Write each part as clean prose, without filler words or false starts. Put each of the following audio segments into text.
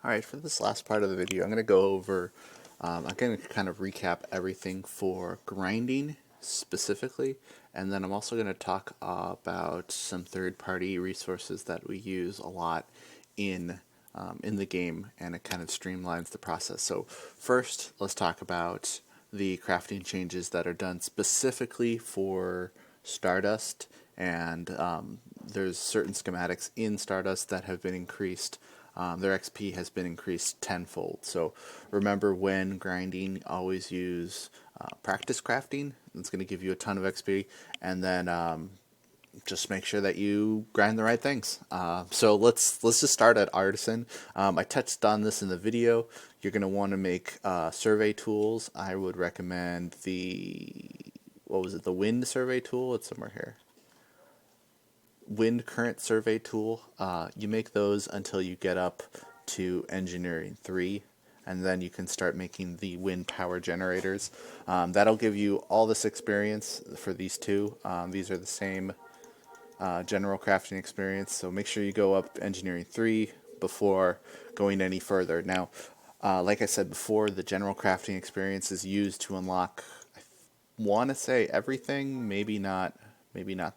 Alright, for this last part of the video, I'm going to go over, I'm going to kind of recap everything for grinding specifically, and then I'm also going to talk about some third-party resources that we use a lot in the game, and it kind of streamlines the process. So first, let's talk about the crafting changes that are done specifically for StarDust, and there's certain schematics in StarDust that have been increased. Their XP has been increased tenfold. So remember, when grinding, always use practice crafting. It's going to give you a ton of XP, and then just make sure that you grind the right things. So let's just start at artisan. I touched on this in the video. You're going to want to make survey tools. I would recommend the wind survey tool. It's somewhere here. Wind current survey tool. You make those until you get up to engineering 3, and then you can start making the wind power generators. That'll give you all this experience for these two. These are the same general crafting experience, so make sure you go up engineering 3 before going any further. Now, like I said before, the general crafting experience is used to unlock, I want to say, everything. Maybe not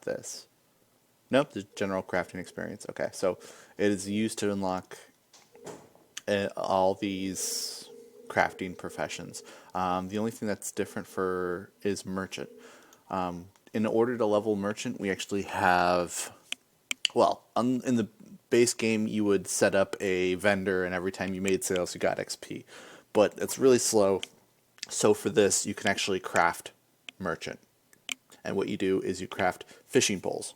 this. Nope, the general crafting experience. Okay, so it is used to unlock all these crafting professions. The only thing that's different is merchant. In order to level merchant, we actually have, in the base game, you would set up a vendor, and every time you made sales, you got XP. But it's really slow. So for this, you can actually craft merchant. And what you do is you craft fishing poles.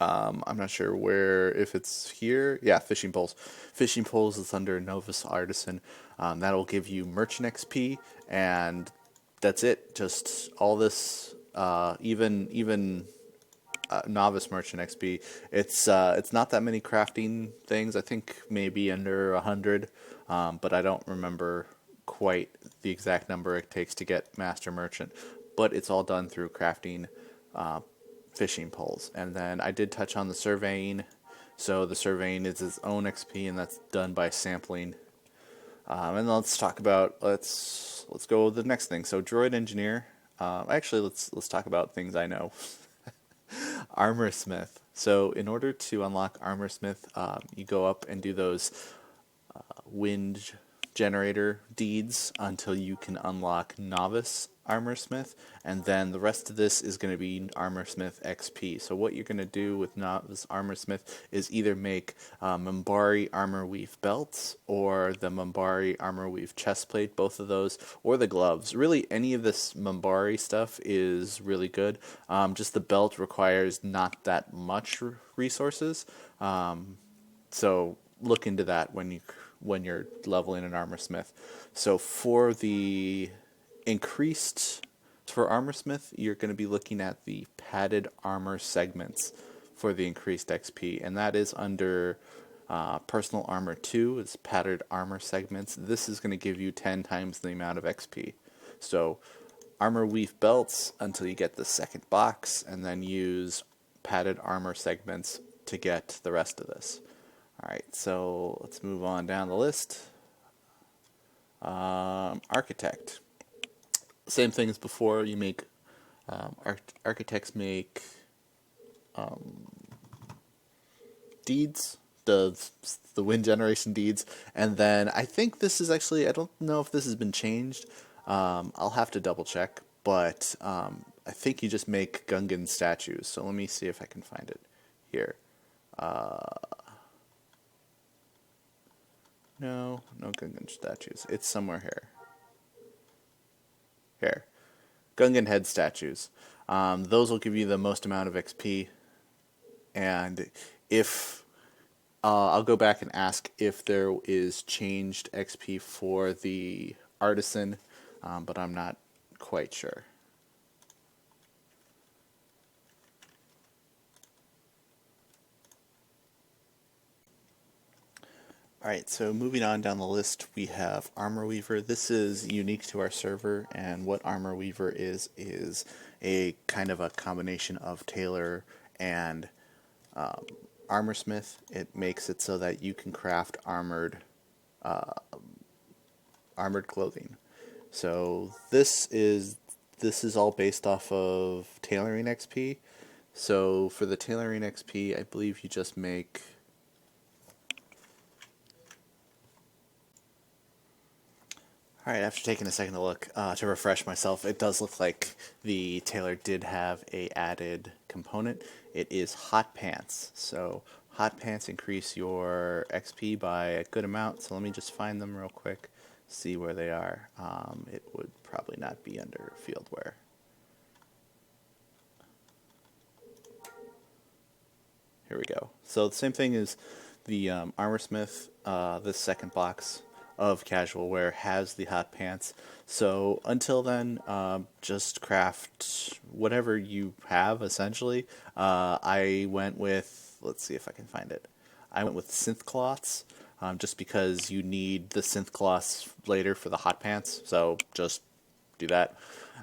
I'm not sure if it's here. Yeah, fishing poles. Fishing poles is under Novice Artisan. That'll give you merchant XP, and that's it. Just all this, even novice merchant XP. It's not that many crafting things. I think maybe under 100, but I don't remember quite the exact number it takes to get master merchant. But it's all done through crafting fishing poles. And then I did touch on the surveying. So the surveying is its own XP, and that's done by sampling. And let's go with the next thing. So droid engineer. Actually, let's talk about things I know. Armor smith. So in order to unlock armor smith, you go up and do those wind generator deeds until you can unlock novice armorsmith, and then the rest of this is going to be armorsmith XP. So what you're going to do with novice armorsmith is either make Mambari armor weave belts or the Mambari armor weave chestplate, both of those, or the gloves. Really, any of this Mambari stuff is really good. Just the belt requires not that much resources, so look into that when you're leveling an armorsmith. So for armorsmith, you're going to be looking at the padded armor segments for the increased XP, and that is under personal armor 2. It's padded armor segments. This is going to give you 10 times the amount of XP. So armor weave belts until you get the second box, and then use padded armor segments to get the rest of this. Alright, so let's move on down the list. Architect. Same thing as before. You make architects make deeds, the wind generation deeds, and then I think this is actually, I don't know if this has been changed. I'll have to double check, but I think you just make Gungan statues. So let me see if I can find it here. No Gungan statues. It's somewhere here. Here. Gungan head statues. Those will give you the most amount of XP. And if I'll go back and ask if there is changed XP for the artisan, but I'm not quite sure. Alright, so moving on down the list, we have Armor Weaver. This is unique to our server, and what Armor Weaver is a kind of a combination of tailor and Armorsmith, it makes it so that you can craft armored clothing. So this is all based off of tailoring XP. So for the tailoring XP, I believe you just make. Alright, after taking a second to look, to refresh myself, it does look like the tailor did have a added component. It is hot pants. So hot pants increase your XP by a good amount. So let me just find them real quick, see where they are. It would probably not be under field wear. Here we go. So the same thing is the Armorsmith, this second box of casual wear has the hot pants. So until then, just craft whatever you have, essentially. I went with, let's see if I can find it. I went with synth cloths, just because you need the synth cloths later for the hot pants. So just do that.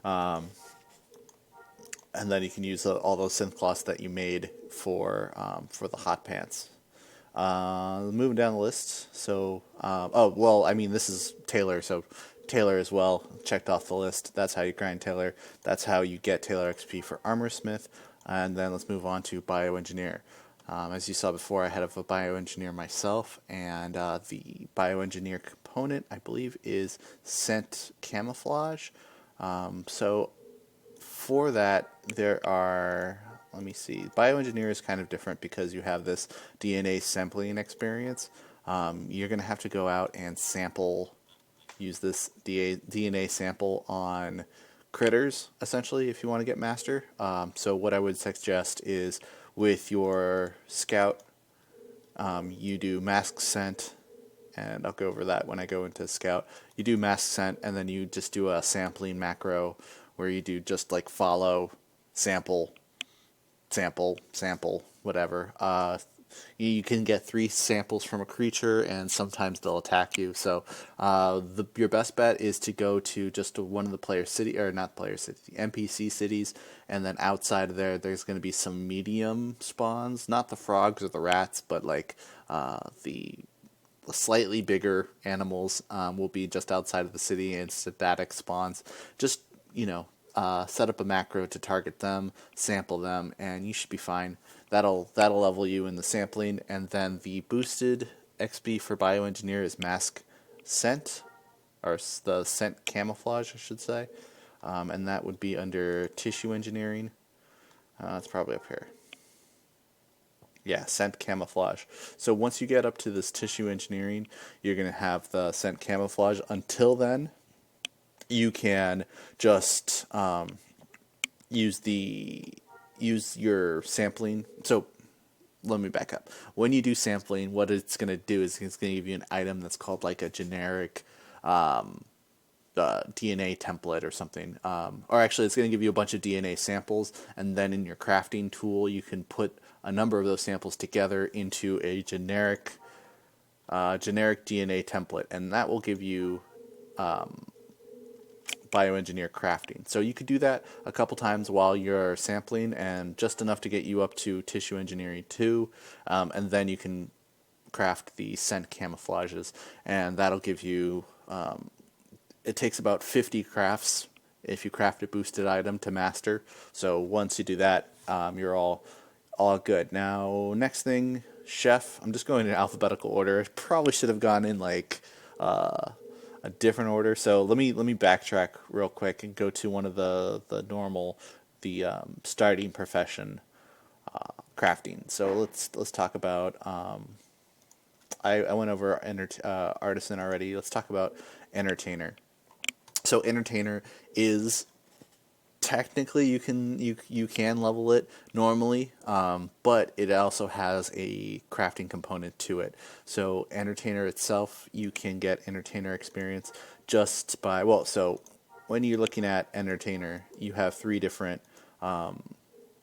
And then you can use all those synth cloths that you made for the hot pants. Moving down the list, so oh well, I mean this is Tailor, so Tailor as well checked off the list. That's how you grind Tailor. That's how you get Tailor XP for Armorsmith. And then let's move on to Bioengineer. As you saw before, I had a Bioengineer myself, and the Bioengineer component, I believe, is Scent Camouflage. So for that, there are, let me see, Bioengineer is kind of different because you have this DNA sampling experience. You're going to have to go out and use this DNA sample on critters, essentially, if you want to get Master. So what I would suggest is with your Scout, you do Mask Scent, and I'll go over that when I go into Scout. You do Mask Scent, and then you just do a sampling macro where you do just like follow, sample, whatever. You can get 3 samples from a creature, and sometimes they'll attack you. So your best bet is to go to just one of the player city, or not player city, NPC cities, and then outside of there, there's going to be some medium spawns, not the frogs or the rats, but like the slightly bigger animals will be just outside of the city, and static spawns. Just, set up a macro to target them, sample them, and you should be fine. That'll level you in the sampling, and then the boosted XP for Bioengineer is Mask Scent, or the Scent Camouflage, I should say, and that would be under Tissue Engineering. It's probably up here. Yeah, Scent Camouflage. So once you get up to this Tissue Engineering, you're going to have the Scent Camouflage. Until then, you can just use your sampling. So let me back up. When you do sampling, what it's going to do is it's going to give you an item that's called like a generic DNA template or something. Or actually, it's going to give you a bunch of DNA samples, and then in your crafting tool, you can put a number of those samples together into a generic DNA template, and that will give you Bioengineer crafting. So you could do that a couple times while you're sampling, and just enough to get you up to Tissue Engineering 2, and then you can craft the Scent Camouflages, and that'll give you, it takes about 50 crafts if you craft a boosted item to master. So once you do that, you're all good. Now, next thing, Chef. I'm just going in alphabetical order. Probably should have gone in like a different order. So let me backtrack real quick and go to one of the normal, starting profession crafting. So let's talk about. I went over artisan already. Let's talk about entertainer. So entertainer is technically you can level it normally, but it also has a crafting component to it. So entertainer itself, you can get entertainer experience just by, well, so when you're looking at entertainer, you have 4 different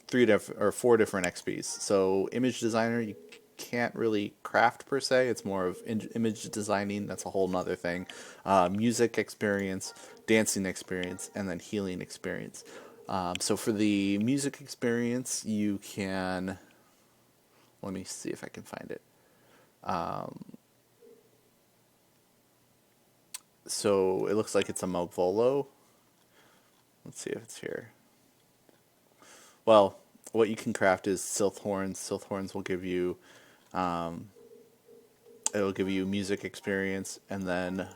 XPs. So image designer, you can't really craft per se. It's more of image designing. That's a whole nother thing. Music experience, dancing experience, and then healing experience. So for the music experience, you can, Let me see if I can find it. So it looks like it's a Movolo. Let's see if it's here. Well, what you can craft is Silth Horns. Silth Horns will give you, it'll give you music experience, and then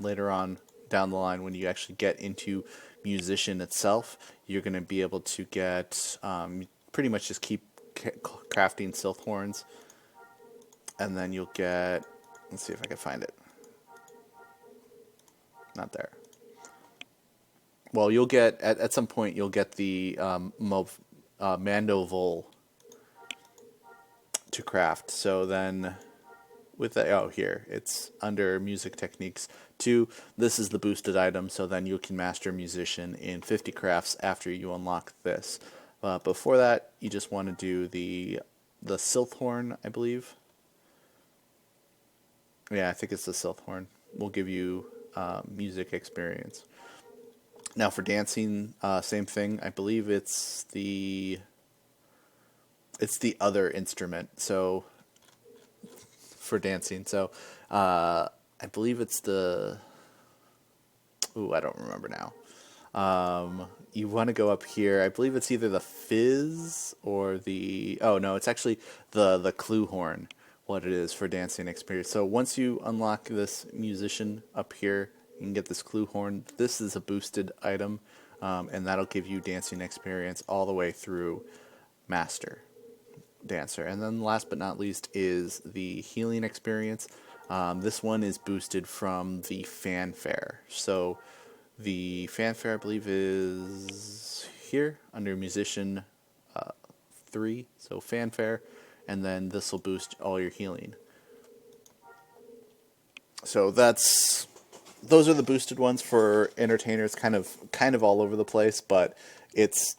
later on down the line, when you actually get into musician itself, you're going to be able to get pretty much just keep crafting Silth Horns, and then you'll get. Let's see if I can find it. Not there. Well, you'll get at some point you'll get the Mandovol to craft. So then with the here it's under music techniques 2. This is the boosted item, so then you can master musician in 50 crafts after you unlock this. Before that, you just want to do the Silth Horn, I believe. Yeah, I think it's the Silth Horn. Will give you music experience. Now for dancing, same thing. I believe it's the other instrument. So for dancing, so I believe it's the. Ooh, I don't remember now. You want to go up here. I believe it's either the fizz or the. Oh no, it's actually the clue horn. What it is for dancing experience. So once you unlock this musician up here, you can get this clue horn. This is a boosted item, and that'll give you dancing experience all the way through master dancer. And then last but not least is the healing experience. This one is boosted from the fanfare. So the fanfare, I believe, is here under musician 3. So fanfare. And then this will boost all your healing. So those are the boosted ones for entertainers, kind of all over the place, but it's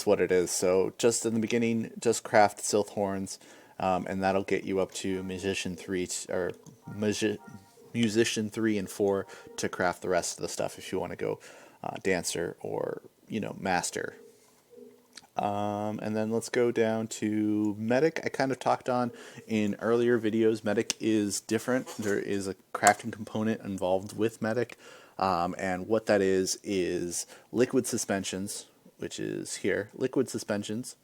what it is. So just in the beginning, just craft Silth Horns, and that'll get you up to musician 3 or musician 3 and 4 to craft the rest of the stuff if you want to go dancer or master. And then let's go down to Medic. I kind of talked on in earlier videos. Medic is different. There is a crafting component involved with Medic. And what that is liquid suspensions, which is here, liquid suspensions,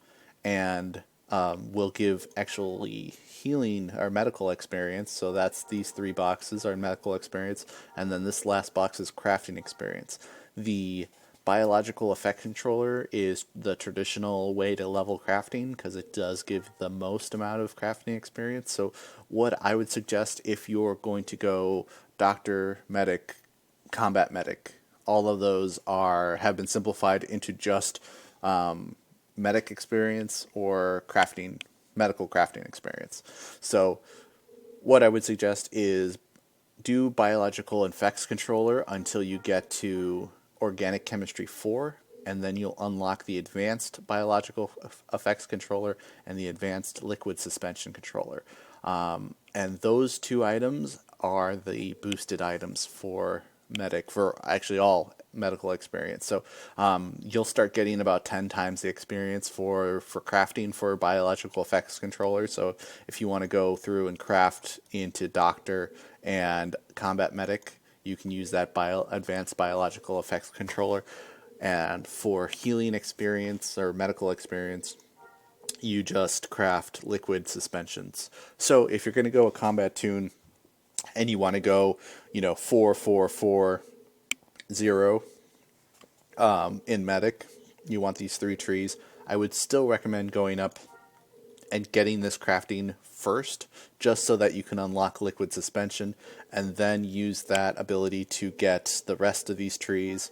and will give actually healing or medical experience. So that's these 3 boxes are medical experience. And then this last box is crafting experience. The biological effect controller is the traditional way to level crafting because it does give the most amount of crafting experience. So what I would suggest if you're going to go doctor, medic, combat medic, all of those have been simplified into just medic experience or medical crafting experience. So what I would suggest is do biological effects controller until you get to Organic Chemistry 4, and then you'll unlock the Advanced Biological Effects Controller and the Advanced Liquid Suspension Controller. And those 2 items are the boosted items for Medic, for actually all medical experience. So you'll start getting about 10 times the experience for crafting for Biological Effects Controller. So if you want to go through and craft into Doctor and Combat Medic, you can use that advanced biological effects controller. And for healing experience or medical experience, you just craft liquid suspensions. So if you're going to go a combat tune and you want to go, 4-4-4-0 in medic, you want these 3 trees, I would still recommend going up and getting this crafting first, just so that you can unlock liquid suspension and then use that ability to get the rest of these trees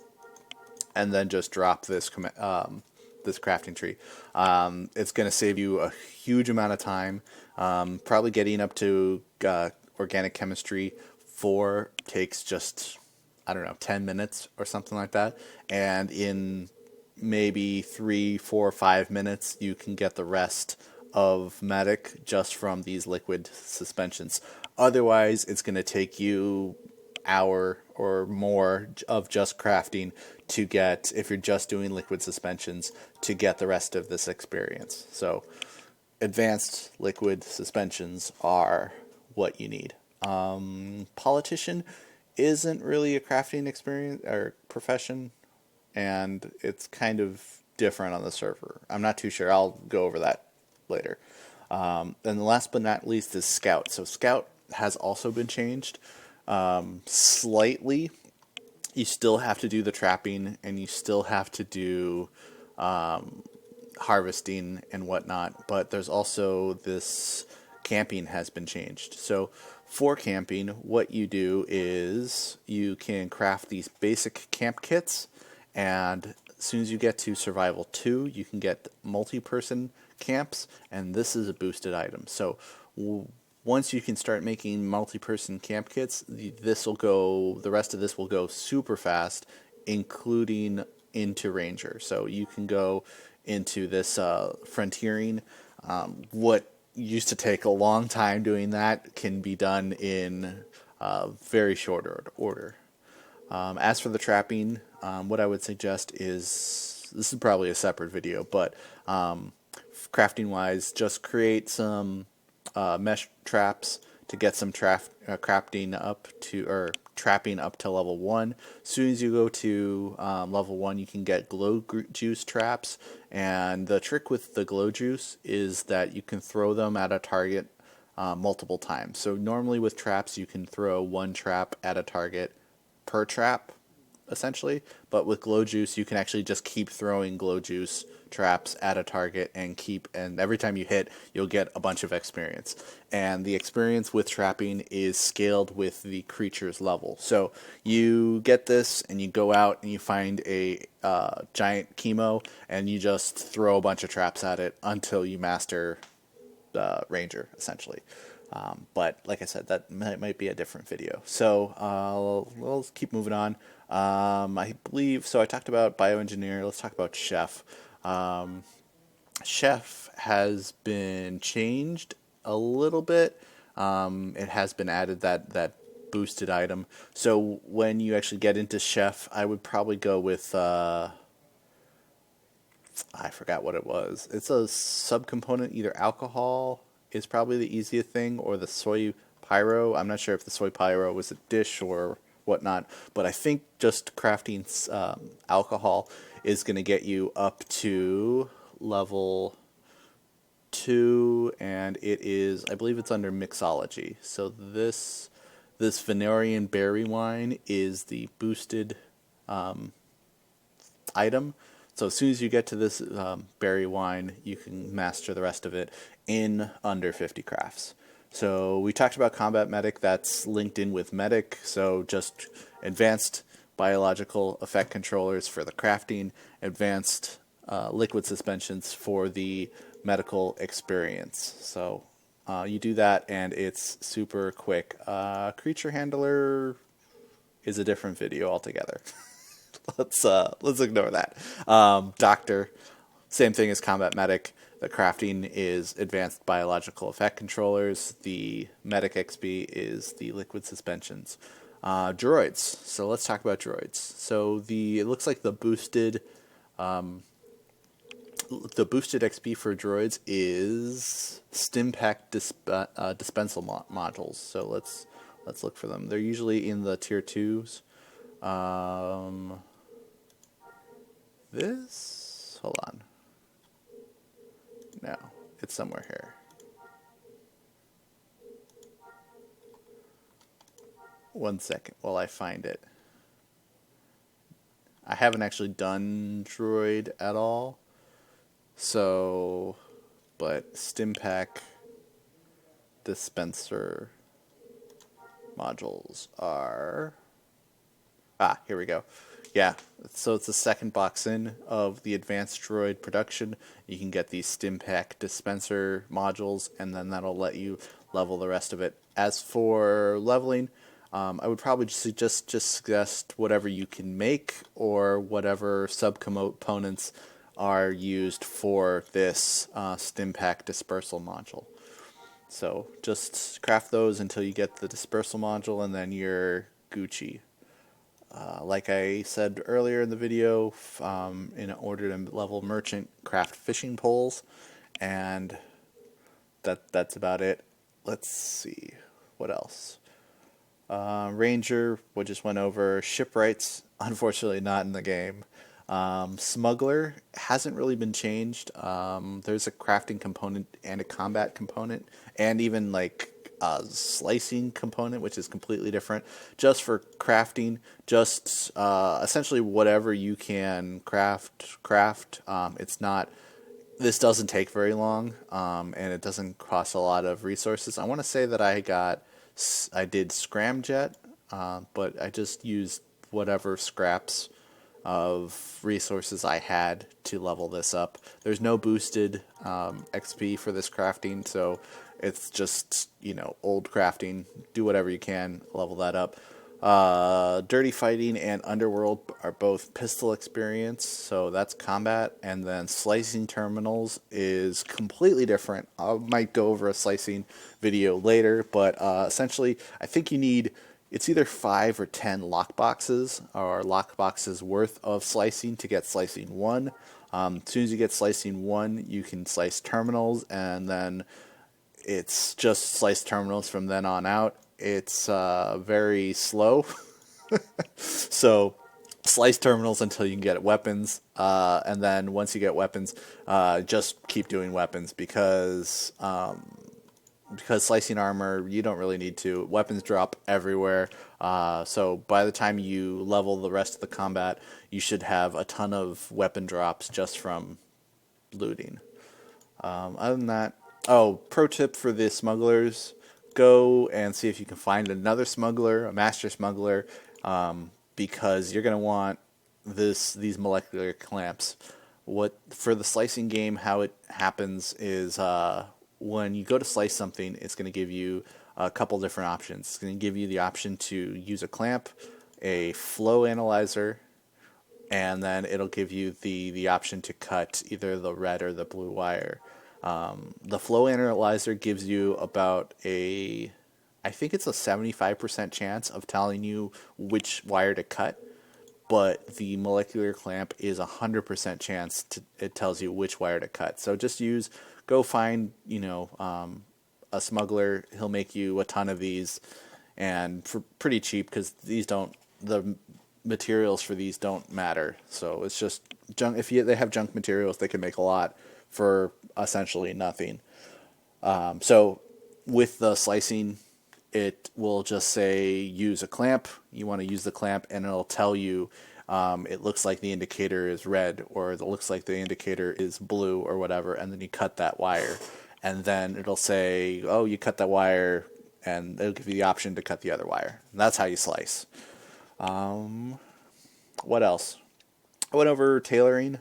and then just drop this crafting tree. It's going to save you a huge amount of time. Probably getting up to Organic Chemistry 4 takes just, 10 minutes or something like that. And in maybe 3, 4, 5 minutes, you can get the rest of Medic just from these liquid suspensions. Otherwise, it's going to take you hour or more of just crafting to get, if you're just doing liquid suspensions, to get the rest of this experience. So advanced liquid suspensions are what you need. Politician isn't really a crafting experience or profession, and it's kind of different on the server. I'm not too sure. I'll go over that later. And the last but not least is Scout. So Scout has also been changed slightly. You still have to do the trapping, and you still have to do harvesting and whatnot, but there's also this camping has been changed. So for camping, what you do is you can craft these basic camp kits, and as soon as you get to survival 2, you can get multi-person camps, and this is a boosted item. So once you can start making multi-person camp kits, the rest of this will go super fast, including into Ranger. So you can go into this frontiering. What used to take a long time doing that can be done in very short order. As for the trapping, what I would suggest is, this is probably a separate video, but crafting wise, just create some mesh traps to get some crafting up to, or trapping up to level 1. As soon as you go to level 1, you can get glow juice traps, and the trick with the glow juice is that you can throw them at a target multiple times. So normally with traps, you can throw one trap at a target per trap, essentially, but with glow juice you can actually just keep throwing glow juice traps at a target and every time you hit, you'll get a bunch of experience. And the experience with trapping is scaled with the creature's level. So you get this and you go out and you find a giant chemo and you just throw a bunch of traps at it until you master Ranger, essentially. But like I said, that might be a different video. So let's keep moving on. I believe, so I talked about bioengineer, let's talk about chef. Chef has been changed a little bit. It has been added that boosted item. So when you actually get into chef, I would probably go with I forgot what it was. It's a subcomponent, either alcohol is probably the easiest thing, or the soy pyro. I'm not sure if the soy pyro was a dish or whatnot, but I think just crafting alcohol is going to get you up to level 2, and it is, I believe it's under mixology. So this Venerian berry wine is the boosted item. So as soon as you get to this berry wine, you can master the rest of it in under 50 crafts. So we talked about combat medic, that's linked in with medic, so just advanced biological effect controllers for the crafting, advanced liquid suspensions for the medical experience. So you do that and it's super quick. Creature handler is a different video altogether. Let's ignore that. Doctor, same thing as combat medic. The crafting is advanced biological effect controllers. The medic XP is the liquid suspensions. Droids. So let's talk about droids. So it looks like the boosted XP for droids is Stimpack dispensal modules. So let's look for them. They're usually in the tier 2s. Hold on. No, it's somewhere here. One second while I find it. I haven't actually done droid at all. So, but Stimpack dispenser modules are... here we go. Yeah, so it's the second box in of the advanced droid production. You can get these Stimpack dispenser modules, and then that'll let you level the rest of it. As for leveling, I would probably just suggest whatever you can make, or whatever subcomponents are used for this Stimpack dispersal module. So just craft those until you get the dispersal module, and then you're Gucci. Like I said earlier in the video, in order to level merchant, craft fishing poles, and that's about it. Let's see, what else? Ranger, we just went over. Shipwrights, unfortunately not in the game. Smuggler hasn't really been changed. There's a crafting component and a combat component, and even like a slicing component, which is completely different. Just for crafting, just essentially whatever you can craft. It's not. This doesn't take very long, and it doesn't cost a lot of resources. I want to say that I did scramjet, but I just used whatever scraps of resources I had to level this up. There's no boosted XP for this crafting, so it's just, old crafting. Do whatever you can, level that up. Dirty Fighting and Underworld are both pistol experience, so that's combat. And then Slicing Terminals is completely different. I might go over a slicing video later, but essentially, I think you need, it's either 5 or 10 lockboxes, or lockboxes worth of slicing to get Slicing 1. As soon as you get Slicing 1, you can slice terminals, and then it's just slice terminals from then on out. It's very slow. So slice terminals until you can get weapons, and then once you get weapons, just keep doing weapons, because slicing armor, you don't really need to. Weapons drop everywhere, so by the time you level the rest of the combat, you should have a ton of weapon drops just from looting. Other than that, pro tip for the smugglers: go and see if you can find another smuggler, a master smuggler, because you're going to want these molecular clamps. For the slicing game, how it happens is when you go to slice something, it's going to give you a couple different options. It's going to give you the option to use a clamp, a flow analyzer, and then it'll give you the option to cut either the red or the blue wire. The flow analyzer gives you about I think it's a 75% chance of telling you which wire to cut, but the molecular clamp is 100% chance it tells you which wire to cut. So just go find, a smuggler. He'll make you a ton of these, and for pretty cheap, because the materials for these don't matter. So it's just junk. If they have junk materials, they can make a lot for essentially nothing. So with the slicing, it will just say use a clamp. You want to use the clamp, and it'll tell you it looks like the indicator is red, or it looks like the indicator is blue, or whatever, and then you cut that wire. And then it'll say, oh, you cut that wire, and it'll give you the option to cut the other wire. And that's how you slice. What else? I went over tailoring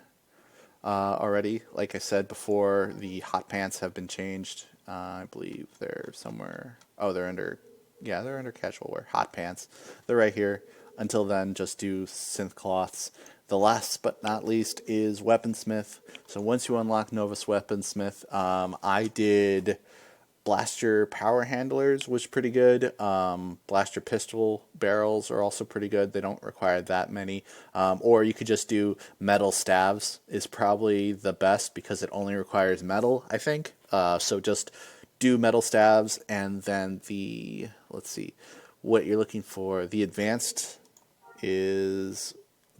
already. Like I said before, the hot pants have been changed. I believe they're somewhere. Oh, they're under casual wear. Hot pants. They're right here. Until then, just do synth cloths. The last but not least is weaponsmith. So once you unlock Novice Weaponsmith, I did blaster power handlers, which is pretty good. Blaster pistol barrels are also pretty good. They don't require that many. Or you could just do metal staves is probably the best, because it only requires metal, I think. So just do metal staves, and then let's see, what you're looking for. The advanced is...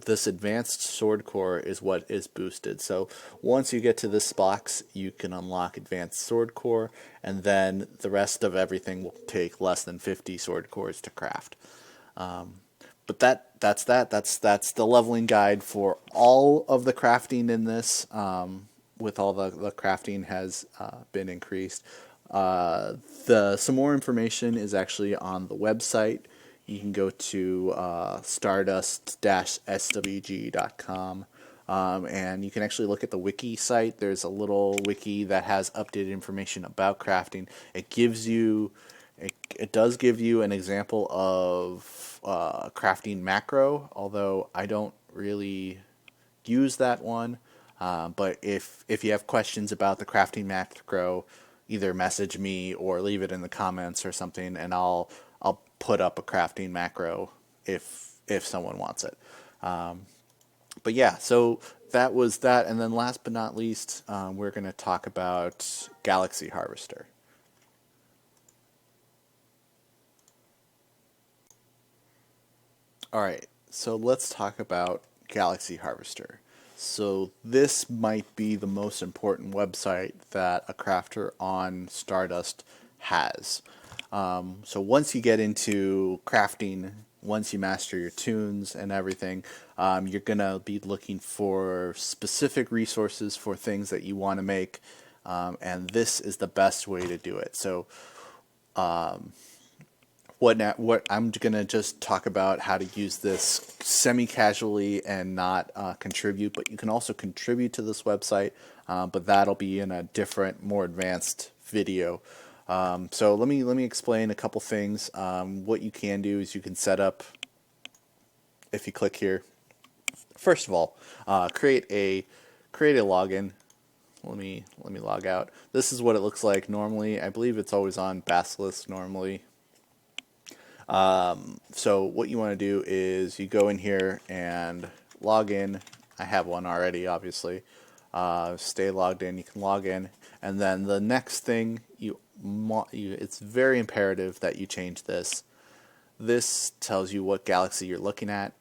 This advanced sword core is what is boosted. So once you get to this box, you can unlock advanced sword core, and then the rest of everything will take less than 50 sword cores to craft. But that's the leveling guide for all of the crafting in this. With all the crafting has been increased. Some more information is actually on the website. You can go to StarDust-SWG.com, and you can actually look at the wiki site. There's a little wiki that has updated information about crafting. It does give you an example of crafting macro, although I don't really use that one. But if you have questions about the crafting macro, either message me or leave it in the comments or something, and I'll put up a crafting macro if someone wants it. But yeah, so that was that. And then last but not least, we're going to talk about GalaxyHarvester. All right, so let's talk about GalaxyHarvester. So this might be the most important website that a crafter on StarDust has. So once you get into crafting, once you master your tunes and everything, you're gonna be looking for specific resources for things that you want to make, and this is the best way to do it. So what I'm gonna just talk about how to use this semi-casually and not contribute, but you can also contribute to this website, but that'll be in a different, more advanced video. So let me explain a couple things. What you can do is you can set up, if you click here, first of all, create a login. Let me log out. This is what it looks like normally. I believe it's always on Basilisk normally. So what you want to do is you go in here and log in. I have one already, obviously. Stay logged in. You can log in, and then the next thing it's very imperative that you change this. This tells you what galaxy you're looking at.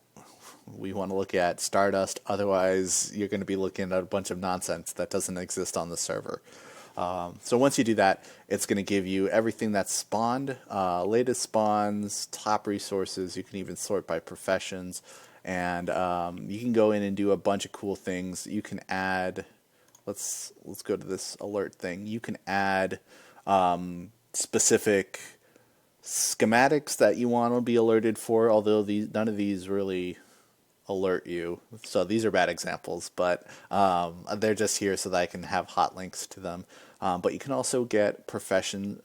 We want to look at StarDust, otherwise you're going to be looking at a bunch of nonsense that doesn't exist on the server. So once you do that, it's going to give you everything that's spawned, latest spawns, top resources. You can even sort by professions, and you can go in and do a bunch of cool things. You can add, let's go to this alert thing. You can add specific schematics that you want to be alerted for, although none of these really alert you. So these are bad examples, but they're just here so that I can have hot links to them. But you can also get profession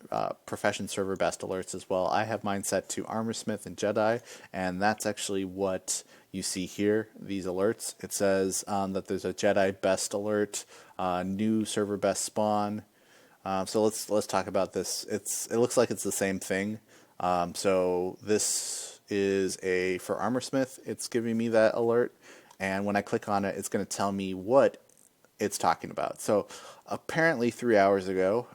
server best alerts as well. I have mine set to Armorsmith and Jedi, and that's actually what you see here, these alerts. It says that there's a Jedi best alert, new server best spawn. So let's talk about this. It looks like it's the same thing. So this is for Armorsmith. It's giving me that alert, and when I click on it, it's going to tell me what it's talking about. So apparently 3 hours ago,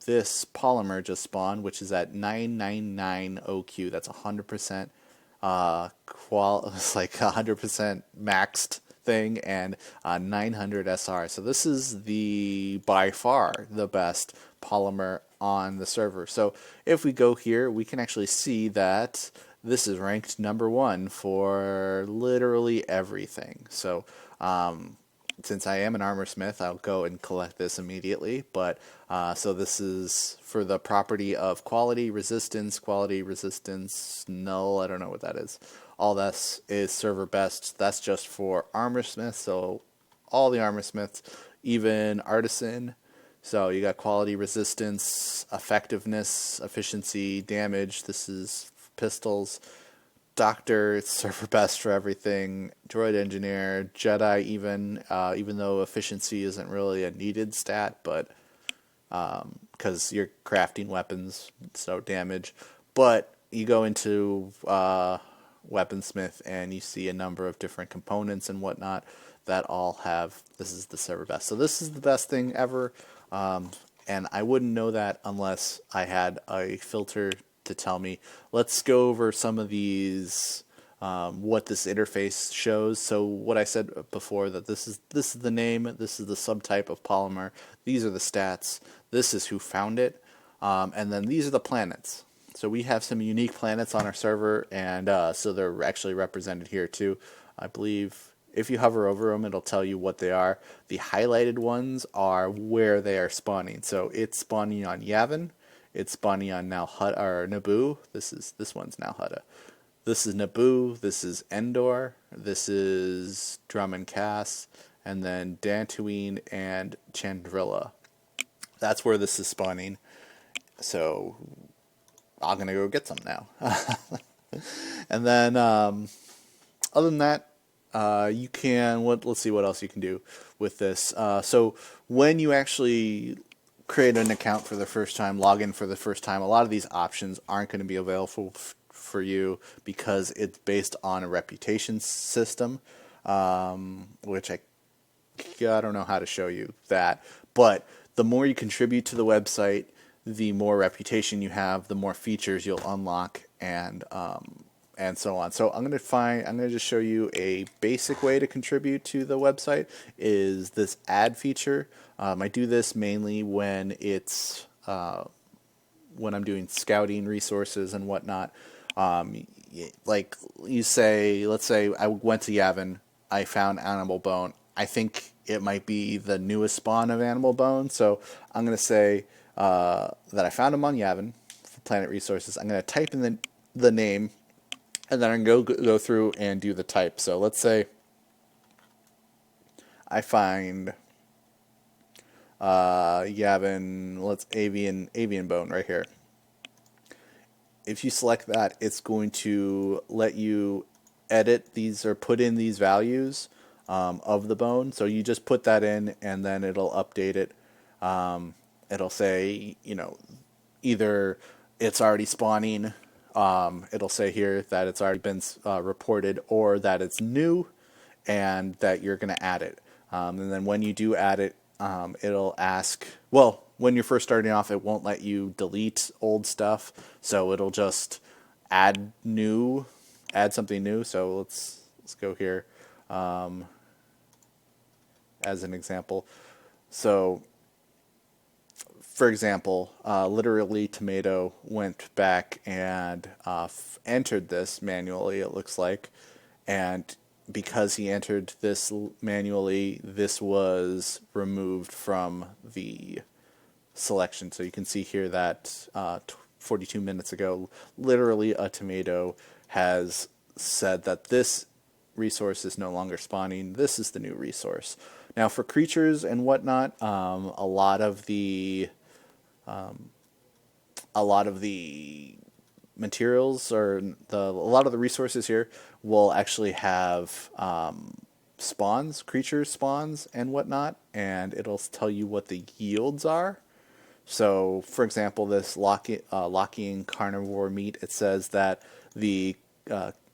this polymer just spawned, which is at 999OQ. That's 100%. It's like 100% maxed thing, and 900 SR. So this is by far the best polymer on the server. So if we go here, we can actually see that this is ranked #1 for literally everything. So since I am an Armorsmith, I'll go and collect this immediately. But so this is for the property of quality resistance, null. I don't know what that is. All this is server best. That's just for Armorsmith. So all the Armorsmiths, even Artisan. So you got quality, resistance, effectiveness, efficiency, damage. This is pistols. Doctor, it's server best for everything. Droid engineer, Jedi, even though efficiency isn't really a needed stat, but because you're crafting weapons, so damage. But you go into Weaponsmith and you see a number of different components and whatnot that all have, this is the server best. So this is the best thing ever, and I wouldn't know that unless I had a filter to tell me. Let's go over some of these, what this interface shows. So what I said before, that this is the name, this is the subtype of polymer, these are the stats, this is who found it, and then these are the planets. So we have some unique planets on our server, and so they're actually represented here too. I believe if you hover over them, it'll tell you what they are. The highlighted ones are where they are spawning. So it's spawning on Yavin. It's spawning on now Naboo. This one's now Hutta. This is Naboo. This is Endor. This is Drummond Cass, and then Dantooine and Chandrilla. That's where this is spawning. So I'm gonna go get some now. And then other than that, you can let's see what else you can do with this. So when you actually create an account for the first time, log in for the first time, a lot of these options aren't going to be available for you because it's based on a reputation system, which I don't know how to show you that. But the more you contribute to the website, the more reputation you have, the more features you'll unlock, and and so on. So I'm going to just show you a basic way to contribute to the website is this add feature. I do this mainly when it's when I'm doing scouting resources and whatnot. Like you say, let's say I went to Yavin, I found Animal Bone. I think it might be the newest spawn of Animal Bone, so I'm going to say that I found him on Yavin for Planet Resources. I'm going to type in the name, and then I'm going to go through and do the type. So let's say I find Yavin, let's avian bone right here. If you select that, it's going to let you edit these or put in these values of the bone. So you just put that in, and then it'll update it. It'll say, either it's already spawning. It'll say here that it's already been reported, or that it's new, and that you're going to add it. And then when you do add it, it'll ask, well, when you're first starting off, it won't let you delete old stuff, so it'll just add something new. So let's go here as an example. So, for example, literally Tomato went back and entered this manually, it looks like, and because he entered this manually, this was removed from the selection. So you can see here that 42 minutes ago, literally a Tomato has said that this resource is no longer spawning. This is the new resource. Now for creatures and whatnot, a lot of the materials or a lot of the resources here will actually have creature spawns and whatnot, and it'll tell you what the yields are. So, for example, this Lockean carnivore meat, it says that the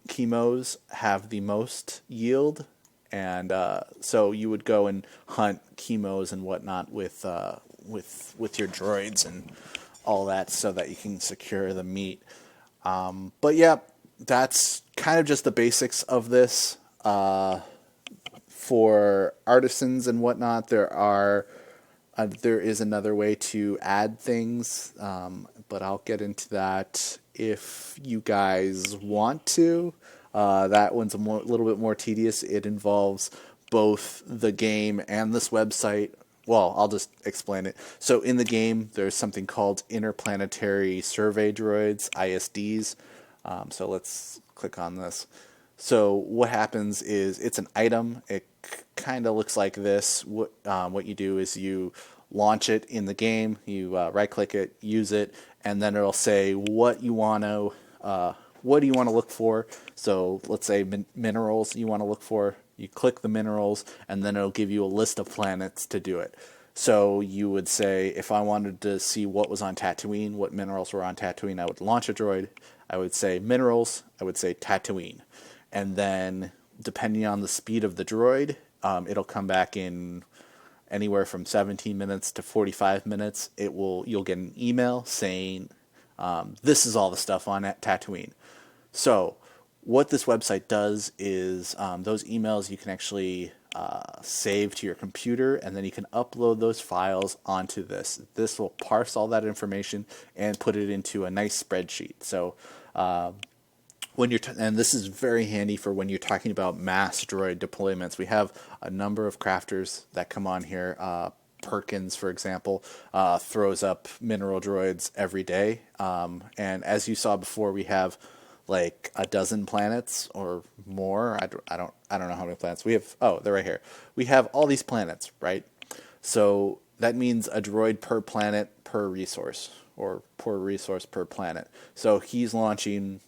chemos have the most yield, and so you would go and hunt chemos and whatnot with your droids and all that, so that you can secure the meat. But yeah, that's kind of just the basics of this. For artisans and whatnot, there is another way to add things, but I'll get into that if you guys want to. That one's a little bit more tedious. It involves both the game and this website. Well, I'll just explain it. So in the game, there's something called interplanetary survey droids, ISDs. So let's click on this. So what happens is it's an item. It kind of looks like this. What you do is you launch it in the game. You right-click it, use it, and then it'll say what do you want to look for. So let's say minerals you want to look for. You click the minerals, and then it'll give you a list of planets to do it. So you would say, if I wanted to see what was on Tatooine, what minerals were on Tatooine, I would launch a droid. I would say minerals. I would say Tatooine. And then, depending on the speed of the droid, it'll come back in anywhere from 17 minutes to 45 minutes. You'll get an email saying, this is all the stuff on Tatooine. So what this website does is those emails you can actually save to your computer, and then you can upload those files onto this. This will parse all that information and put it into a nice spreadsheet. So and this is very handy for when you're talking about mass droid deployments. We have a number of crafters that come on here. Perkins, for example, throws up mineral droids every day. And as you saw before, we have like a dozen planets or more. I don't know how many planets we have. Oh, they're right here. We have all these planets, right? So that means a droid per planet per resource, or per resource per planet. So he's launching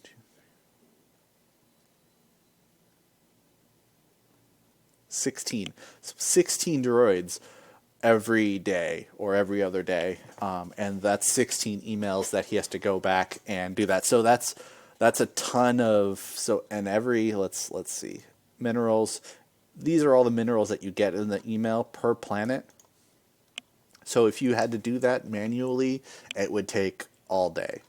16 droids every day or every other day, and that's 16 emails that he has to go back and do that. So that's a ton of let's see, minerals. These are all the minerals that you get in the email per planet. So if you had to do that manually, it would take all day.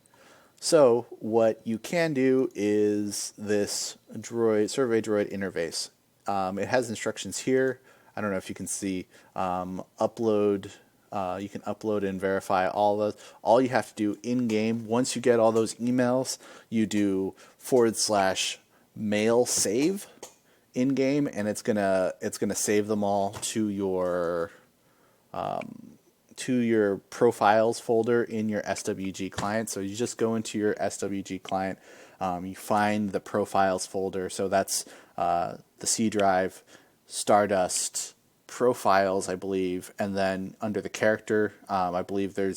So what you can do is this droid survey droid interface. It has instructions here. I don't know if you can see. Upload. You can upload and verify all those. All you have to do in game, once you get all those emails, you do /mail save in game, and it's gonna save them all to your profiles folder in your SWG client. So you just go into your SWG client, you find the profiles folder. So that's the C drive, StarDust, profiles, I believe, and then under the character, I believe I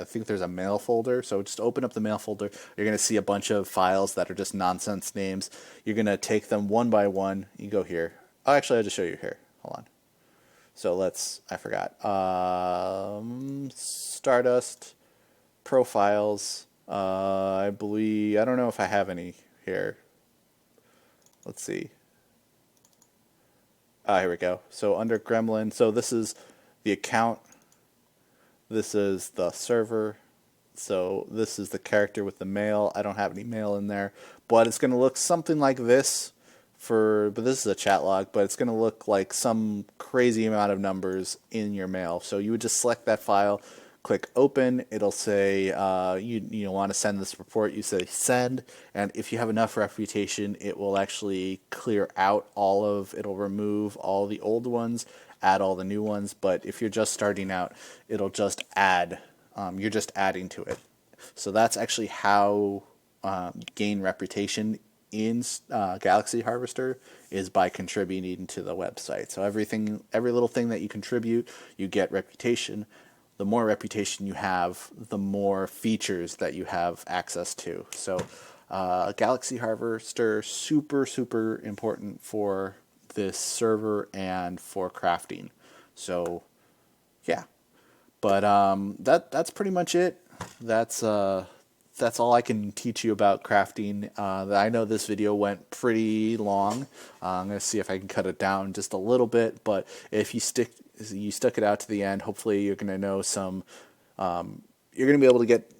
think there's a mail folder. So just open up the mail folder. You're going to see a bunch of files that are just nonsense names. You're going to take them one by one. You go here. Oh, actually, I'll just show you here. Hold on. So I forgot. StarDust, profiles, I believe, I don't know if I have any here. Let's see. Here we go. So under Gremlin, so this is the account, this is the server, so this is the character with the mail. I don't have any mail in there, but it's going to look something like this. But this is a chat log, but it's going to look like some crazy amount of numbers in your mail. So you would just select that file, click open. It'll say you want to send this report. You say send, and if you have enough reputation, it will actually clear out it'll remove all the old ones, add all the new ones. But if you're just starting out, it'll just add. You're just adding to it. So that's actually how gain reputation in GalaxyHarvester is by contributing to the website. So every little thing that you contribute, you get reputation. The more reputation you have, the more features that you have access to. So GalaxyHarvester, super, super important for this server and for crafting. So yeah, but that's pretty much it. That's all I can teach you about crafting. I know this video went pretty long. I'm going to see if I can cut it down just a little bit, but if you stuck it out to the end, hopefully you're going to know you're going to be able to get,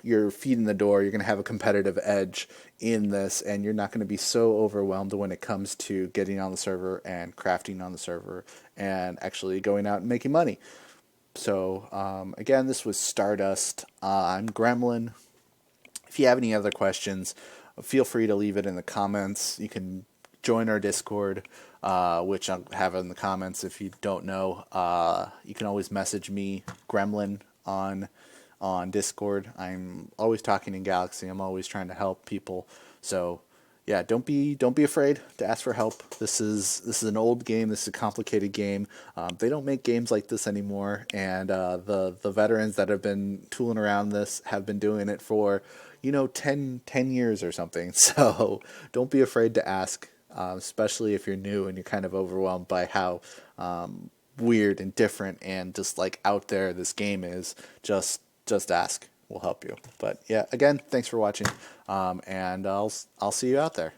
your feet in the door. You're going to have a competitive edge in this, and you're not going to be so overwhelmed when it comes to getting on the server and crafting on the server and actually going out and making money. So again, this was StarDust. I'm Gremlin. If you have any other questions, feel free to leave it in the comments. You can join our Discord, which I'll have in the comments. If you don't know, you can always message me, Gremlin, on Discord. I'm always talking in Galaxy. I'm always trying to help people. So yeah, don't be afraid to ask for help. This is an old game. This is a complicated game. They don't make games like this anymore, and the veterans that have been tooling around this have been doing it for 10 years or something. So don't be afraid to ask, especially if you're new and you're kind of overwhelmed by how weird and different and just like out there this game is. Just ask. We'll help you. But yeah, again, thanks for watching, and I'll see you out there.